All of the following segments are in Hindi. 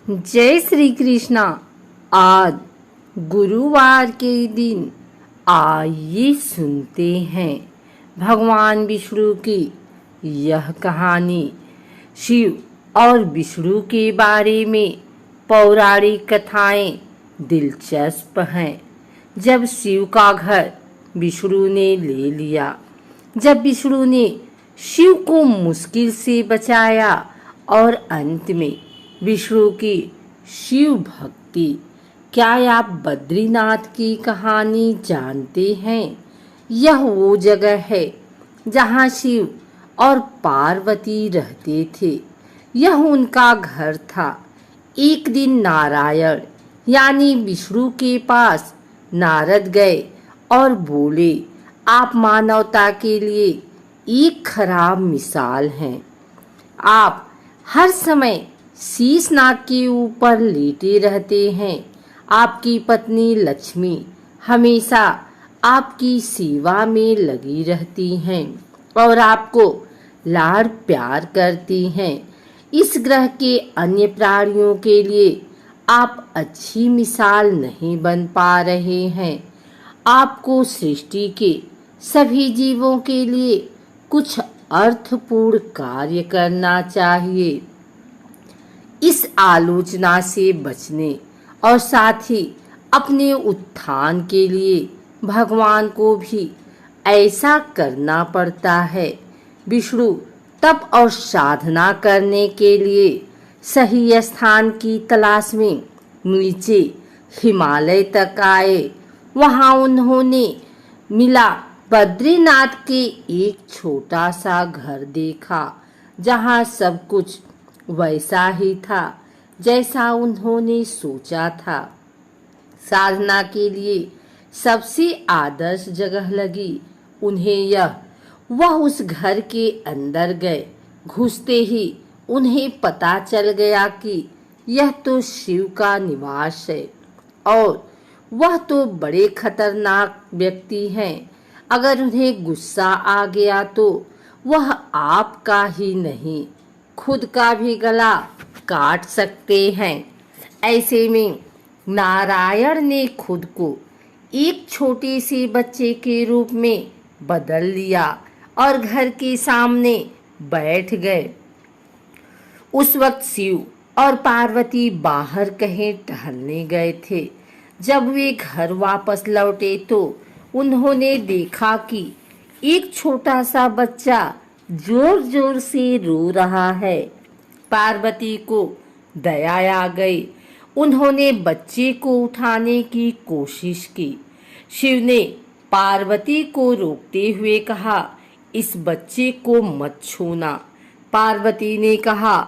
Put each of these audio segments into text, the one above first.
जय श्री कृष्णा। आज गुरुवार के दिन आइए सुनते हैं भगवान विष्णु की यह कहानी। शिव और विष्णु के बारे में पौराणिक कथाएं दिलचस्प हैं। जब शिव का घर विष्णु ने ले लिया, जब विष्णु ने शिव को मुश्किल से बचाया और अंत में विष्णु की शिव भक्ति। क्या आप बद्रीनाथ की कहानी जानते हैं? यह वो जगह है जहाँ शिव और पार्वती रहते थे। यह उनका घर था। एक दिन नारायण यानी विष्णु के पास नारद गए और बोले, आप मानवता के लिए एक खराब मिसाल हैं। आप हर समय शीशनाग के ऊपर लेटे रहते हैं। आपकी पत्नी लक्ष्मी हमेशा आपकी सेवा में लगी रहती हैं और आपको लाड़ प्यार करती हैं। इस ग्रह के अन्य प्राणियों के लिए आप अच्छी मिसाल नहीं बन पा रहे हैं। आपको सृष्टि के सभी जीवों के लिए कुछ अर्थपूर्ण कार्य करना चाहिए। इस आलोचना से बचने और साथ ही अपने उत्थान के लिए भगवान को भी ऐसा करना पड़ता है। विष्णु तप और साधना करने के लिए सही स्थान की तलाश में नीचे हिमालय तक आए। वहां उन्होंने मिला बद्रीनाथ के एक छोटा सा घर देखा, जहां सब कुछ वैसा ही था जैसा उन्होंने सोचा था। साधना के लिए सबसे आदर्श जगह लगी उन्हें यह। वह उस घर के अंदर गए। घुसते ही उन्हें पता चल गया कि यह तो शिव का निवास है और वह तो बड़े खतरनाक व्यक्ति हैं। अगर उन्हें गुस्सा आ गया तो वह आपका ही नहीं, खुद का भी गला काट सकते हैं। ऐसे में नारायण ने खुद को एक छोटे से बच्चे के रूप में बदल लिया और घर के सामने बैठ गए। उस वक्त शिव और पार्वती बाहर कहीं टहलने गए थे। जब वे घर वापस लौटे तो उन्होंने देखा कि एक छोटा सा बच्चा जोर जोर से रो रहा है। पार्वती को दया आ गई। उन्होंने बच्चे को उठाने की कोशिश की। शिव ने पार्वती को रोकते हुए कहा, इस बच्चे को मत छूना। पार्वती ने कहा,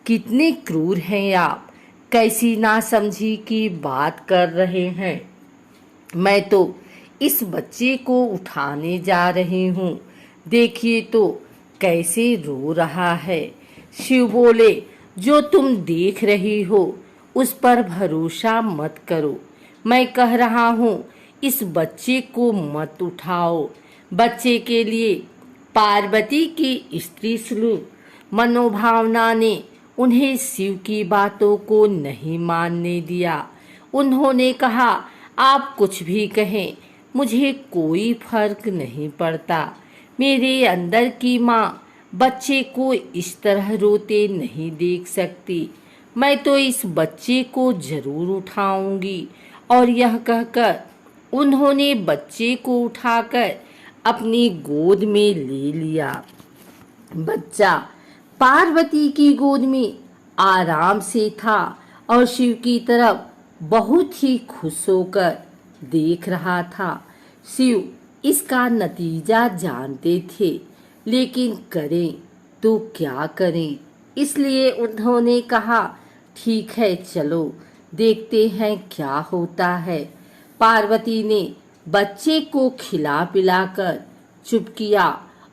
कितने क्रूर हैं आप, कैसी नासमझी की बात कर रहे हैं। मैं तो इस बच्चे को उठाने जा रही हूँ, देखिए तो कैसे रो रहा है। शिव बोले, जो तुम देख रही हो उस पर भरोसा मत करो। मैं कह रहा हूँ इस बच्चे को मत उठाओ। बच्चे के लिए पार्वती की स्त्री सुलभ मनोभावना ने उन्हें शिव की बातों को नहीं मानने दिया। उन्होंने कहा, आप कुछ भी कहें, मुझे कोई फर्क नहीं पड़ता। मेरे अंदर की माँ बच्चे को इस तरह रोते नहीं देख सकती। मैं तो इस बच्चे को जरूर उठाऊंगी। और यह कहकर उन्होंने बच्चे को उठाकर अपनी गोद में ले लिया। बच्चा पार्वती की गोद में आराम से था और शिव की तरफ बहुत ही खुश होकर देख रहा था। शिव इसका नतीजा जानते थे, लेकिन करें तो क्या करें। इसलिए उन्होंने कहा, ठीक है चलो देखते हैं क्या होता है। पार्वती ने बच्चे को खिला पिलाकर चुप किया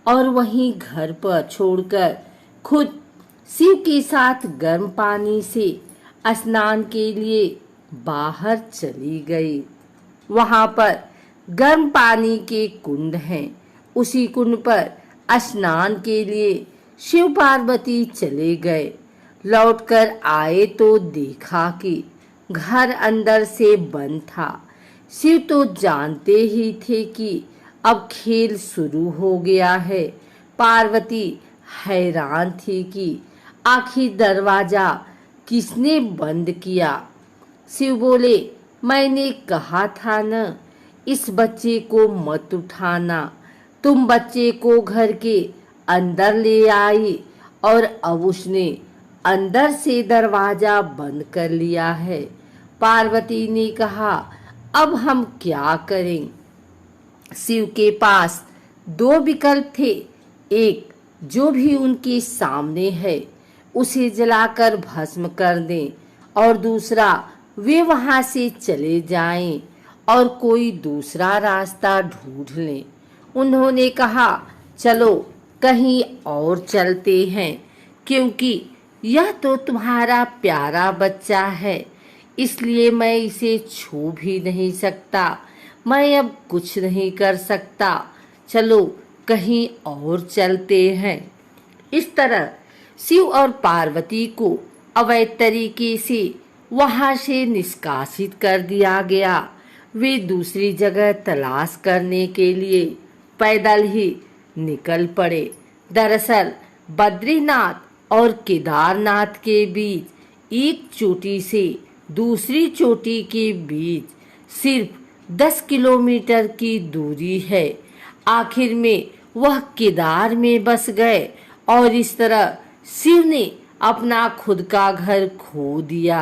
और वहीं घर पर छोड़कर खुद शिव के साथ गर्म पानी से स्नान के लिए बाहर चली गई। वहां पर गर्म पानी के कुंड हैं। उसी कुंड पर स्नान के लिए शिव पार्वती चले गए। लौटकर आए तो देखा कि घर अंदर से बंद था। शिव तो जानते ही थे कि अब खेल शुरू हो गया है। पार्वती हैरान थी कि आखिर दरवाजा किसने बंद किया। शिव बोले, मैंने कहा था न, इस बच्चे को मत उठाना। तुम बच्चे को घर के अंदर ले आई और अब उसने अंदर से दरवाजा बंद कर लिया है। पार्वती ने कहा, अब हम क्या करें? शिव के पास दो विकल्प थे। एक, जो भी उनके सामने है उसे जलाकर भस्म कर दें, और दूसरा, वे वहां से चले जाएं और कोई दूसरा रास्ता ढूंढ लें। उन्होंने कहा, चलो कहीं और चलते हैं, क्योंकि यह तो तुम्हारा प्यारा बच्चा है, इसलिए मैं इसे छू भी नहीं सकता। मैं अब कुछ नहीं कर सकता। चलो कहीं और चलते हैं। इस तरह शिव और पार्वती को अवैध तरीके से वहां से निष्कासित कर दिया गया। वे दूसरी जगह तलाश करने के लिए पैदल ही निकल पड़े। दरअसल बद्रीनाथ और केदारनाथ के बीच एक चोटी से दूसरी चोटी के बीच सिर्फ 10 किलोमीटर की दूरी है। आखिर में वह केदार में बस गए और इस तरह शिव ने अपना खुद का घर खो दिया।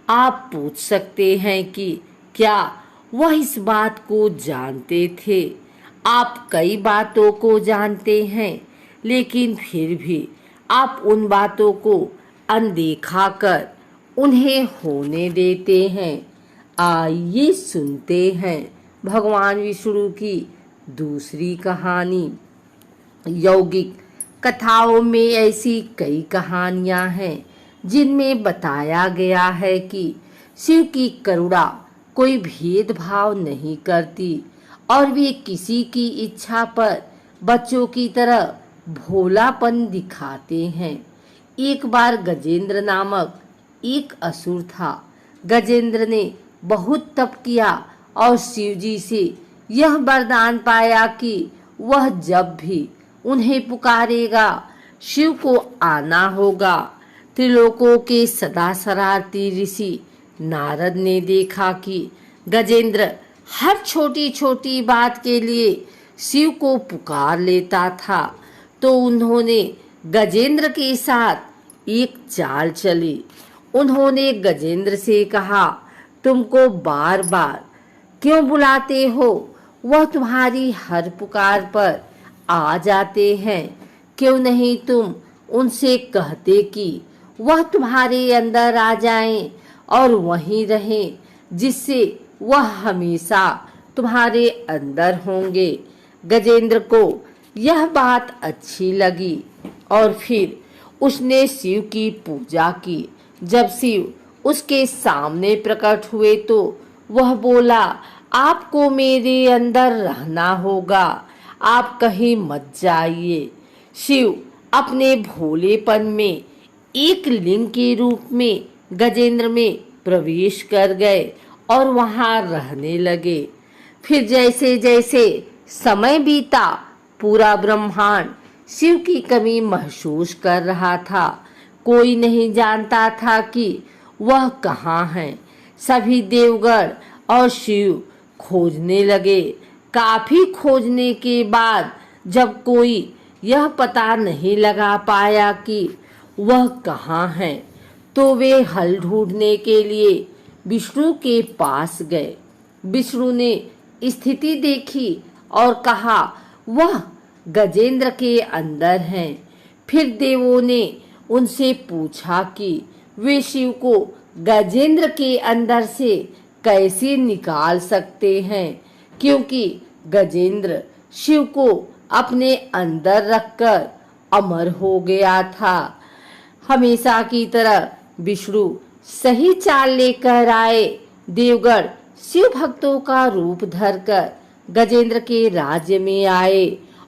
आप पूछ सकते हैं कि क्या वह इस बात को जानते थे? आप कई बातों को जानते हैं, लेकिन फिर भी आप उन बातों को अनदेखा कर उन्हें होने देते हैं। आइए सुनते हैं भगवान विष्णु की दूसरी कहानी। यौगिक कथाओं में ऐसी कई कहानियां हैं जिनमें बताया गया है कि शिव की करुणा कोई भेदभाव नहीं करती और वे किसी की इच्छा पर बच्चों की तरह भोलापन दिखाते हैं। एक बार गजेंद्र नामक एक असुर था। गजेंद्र ने बहुत तप किया और शिवजी से यह वरदान पाया कि वह जब भी उन्हें पुकारेगा शिव को आना होगा। त्रिलोकों के सदा शरारती ऋषि नारद ने देखा कि गजेंद्र हर छोटी छोटी बात के लिए शिव को पुकार लेता था, तो उन्होंने गजेंद्र के साथ एक चाल चली। उन्होंने गजेंद्र से कहा, तुमको बार बार क्यों बुलाते हो? वह तुम्हारी हर पुकार पर आ जाते हैं। क्यों नहीं तुम उनसे कहते कि वह तुम्हारे अंदर आ जाएं और वहीं रहें, जिससे वह हमेशा तुम्हारे अंदर होंगे। गजेंद्र को यह बात अच्छी लगी और फिर उसने शिव की पूजा की। जब शिव उसके सामने प्रकट हुए तो वह बोला, आपको मेरे अंदर रहना होगा, आप कहीं मत जाइए। शिव अपने भोलेपन में एक लिंग के रूप में गजेंद्र में प्रवेश कर गए और वहां रहने लगे। फिर जैसे जैसे समय बीता, पूरा ब्रह्मांड शिव की कमी महसूस कर रहा था। कोई नहीं जानता था कि वह कहाँ है। सभी देवगण और शिव खोजने लगे। काफी खोजने के बाद जब कोई यह पता नहीं लगा पाया कि वह कहाँ है, तो वे हल ढूंढने के लिए विष्णु के पास गए। विष्णु ने स्थिति देखी और कहा, वह गजेंद्र के अंदर हैं। फिर देवों ने उनसे पूछा कि वे शिव को गजेंद्र के अंदर से कैसे निकाल सकते हैं, क्योंकि गजेंद्र शिव को अपने अंदर रखकर अमर हो गया था। हमेशा की तरह विष्णु सही चाल लेकर आए। देवगण शिव भक्तों का रूप धरकर गजेंद्र के राज्य में आए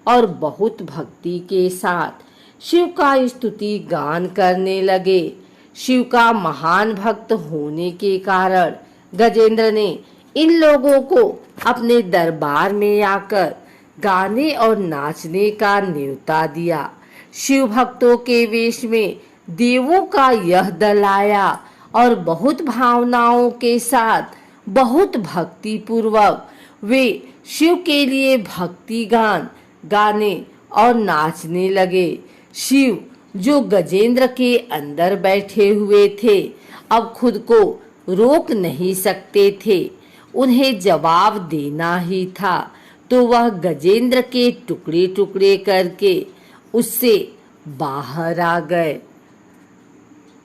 और बहुत भक्ति के साथ शिव का स्तुति गान करने लगे। शिव का महान भक्त होने के कारण गजेंद्र ने इन लोगों को अपने दरबार में आकर गाने और नाचने का न्योता दिया। शिव भक्तों के वेश में देवों का यह दल आया और बहुत भावनाओं के साथ, बहुत भक्ति पूर्वक वे शिव के लिए भक्ति गान गाने और नाचने लगे। शिव जो गजेंद्र के अंदर बैठे हुए थे, अब खुद को रोक नहीं सकते थे। उन्हें जवाब देना ही था, तो वह गजेंद्र के टुकड़े टुकड़े करके उससे बाहर आ गए।